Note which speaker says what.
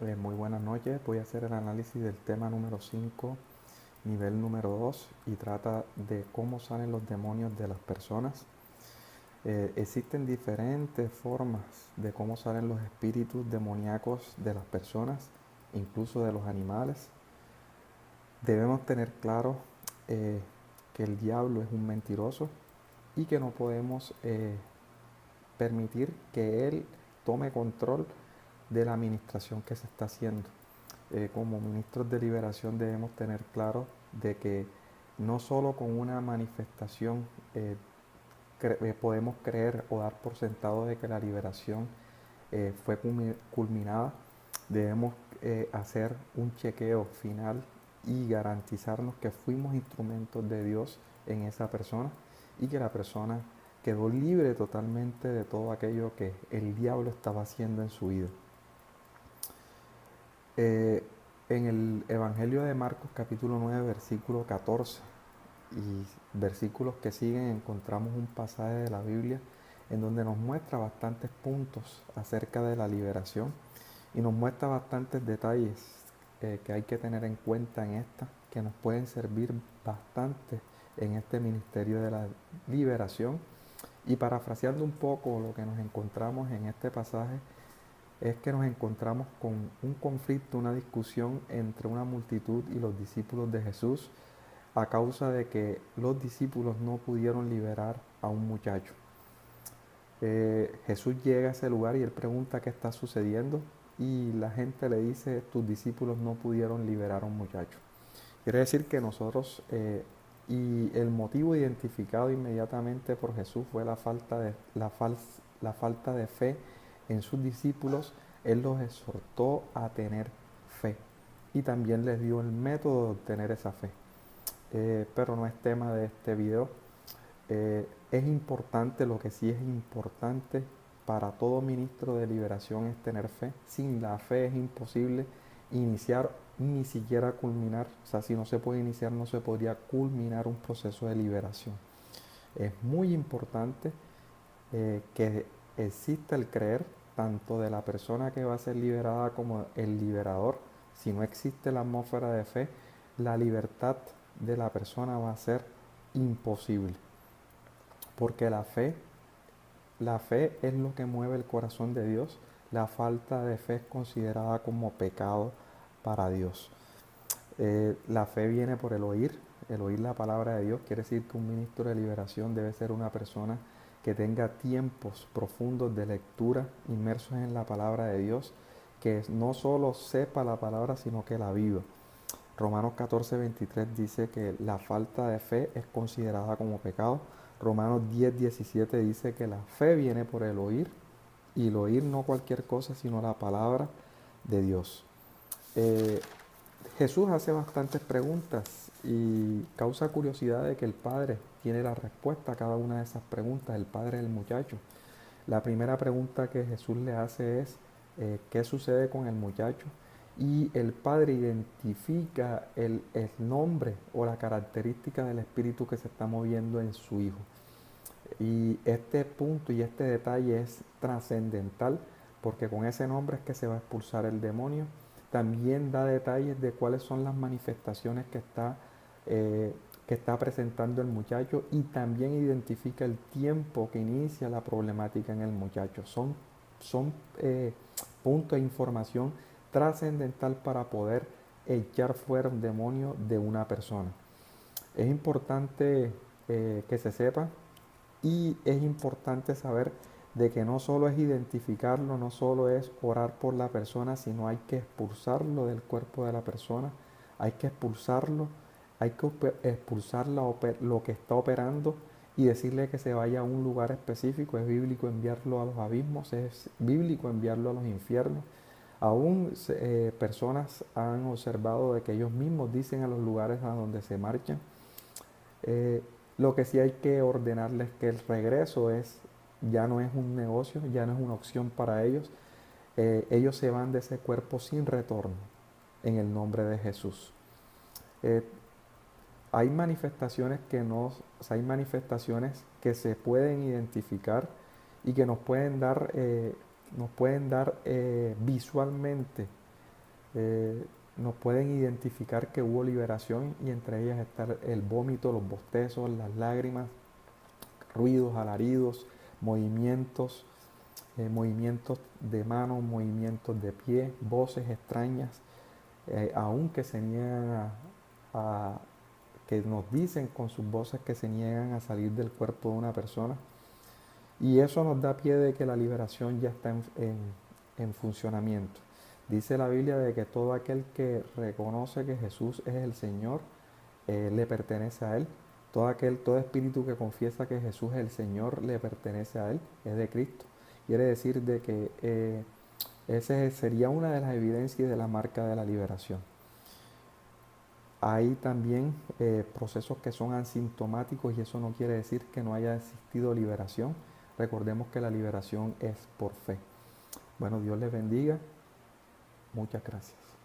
Speaker 1: Muy buenas noches. Voy a hacer el análisis del tema número 5, nivel número 2, y trata de cómo salen los demonios de las personas. Existen diferentes formas de cómo salen los espíritus demoníacos de las personas, incluso de los animales. Debemos tener claro que el diablo es un mentiroso y que no podemos permitir que él tome control de la administración que se está haciendo. Como ministros de liberación debemos tener claro de que no solo con una manifestación podemos creer o dar por sentado de que la liberación fue culminada. Debemos hacer un chequeo final y garantizarnos que fuimos instrumentos de Dios en esa persona y que la persona quedó libre totalmente de todo aquello que el diablo estaba haciendo en su vida. Eh, en el Evangelio de Marcos capítulo 9 versículo 14 y versículos que siguen encontramos un pasaje de la Biblia en donde nos muestra bastantes puntos acerca de la liberación y nos muestra bastantes detalles que hay que tener en cuenta en esta, que nos pueden servir bastante en este ministerio de la liberación. Y parafraseando un poco lo que nos encontramos en este pasaje, es que nos encontramos con un conflicto, una discusión entre una multitud y los discípulos de Jesús a causa de que los discípulos no pudieron liberar a un muchacho. Jesús llega a ese lugar y él pregunta qué está sucediendo y la gente le dice, tus discípulos no pudieron liberar a un muchacho. Quiere decir que nosotros, y el motivo identificado inmediatamente por Jesús fue la falta de fe en sus discípulos. Él los exhortó a tener fe y también les dio el método de obtener esa fe. Pero no es tema de este video. Es importante, lo que sí es importante para todo ministro de liberación es tener fe. Sin la fe es imposible iniciar ni siquiera culminar. O sea, si no se puede iniciar, no se podría culminar un proceso de liberación. Es muy importante que exista el creer tanto de la persona que va a ser liberada como el liberador. Si no existe la atmósfera de fe, la libertad de la persona va a ser imposible. Porque la fe es lo que mueve el corazón de Dios. La falta de fe es considerada como pecado para Dios. La fe viene por el oír la palabra de Dios. Quiere decir que un ministro de liberación debe ser una persona que tenga tiempos profundos de lectura, inmersos en la palabra de Dios, que no solo sepa la palabra, sino que la viva. Romanos 14:23 dice que la falta de fe es considerada como pecado. Romanos 10:17 dice que la fe viene por el oír, y el oír no cualquier cosa, sino la palabra de Dios. Eh, Jesús hace bastantes preguntas y causa curiosidad de que el Padre tiene la respuesta a cada una de esas preguntas, el Padre del muchacho. La primera pregunta que Jesús le hace es, ¿qué sucede con el muchacho? Y el Padre identifica el nombre o la característica del espíritu que se está moviendo en su Hijo. Y este punto y este detalle es trascendental porque con ese nombre es que se va a expulsar el demonio. También da detalles de cuáles son las manifestaciones eh, que está presentando el muchacho y también identifica el tiempo que inicia la problemática en el muchacho. Son puntos de información trascendental para poder echar fuera un demonio de una persona. Es importante que se sepa y es importante saber de que no solo es identificarlo, no solo es orar por la persona, sino hay que expulsarlo del cuerpo de la persona, hay que expulsarlo, hay que expulsar lo que está operando y decirle que se vaya a un lugar específico. Es bíblico enviarlo a los abismos, es bíblico enviarlo a los infiernos. Aún personas han observado de que ellos mismos dicen a los lugares a donde se marchan. Eh, lo que sí hay que ordenarles que el regreso ya no es un negocio, ya no es una opción para ellos. Ellos se van de ese cuerpo sin retorno en el nombre de Jesús. Eh, Hay manifestaciones que no, o sea, hay manifestaciones que se pueden identificar y que nos pueden dar visualmente eh, nos pueden identificar que hubo liberación y entre ellas está el vómito, los bostezos, las lágrimas, ruidos, alaridos, movimientos, movimientos de manos, movimientos de pie, voces extrañas, aunque se niegan que nos dicen con sus voces que se niegan a salir del cuerpo de una persona. Y eso nos da pie de que la liberación ya está en funcionamiento. Dice la Biblia de que todo aquel que reconoce que Jesús es el Señor, le pertenece a Él. Todo espíritu que confiesa que Jesús es el Señor, le pertenece a Él, es de Cristo. Quiere decir de que esa sería una de las evidencias de la marca de la liberación. Hay también procesos que son asintomáticos y eso no quiere decir que no haya existido liberación. Recordemos que la liberación es por fe. Bueno, Dios les bendiga. Muchas gracias.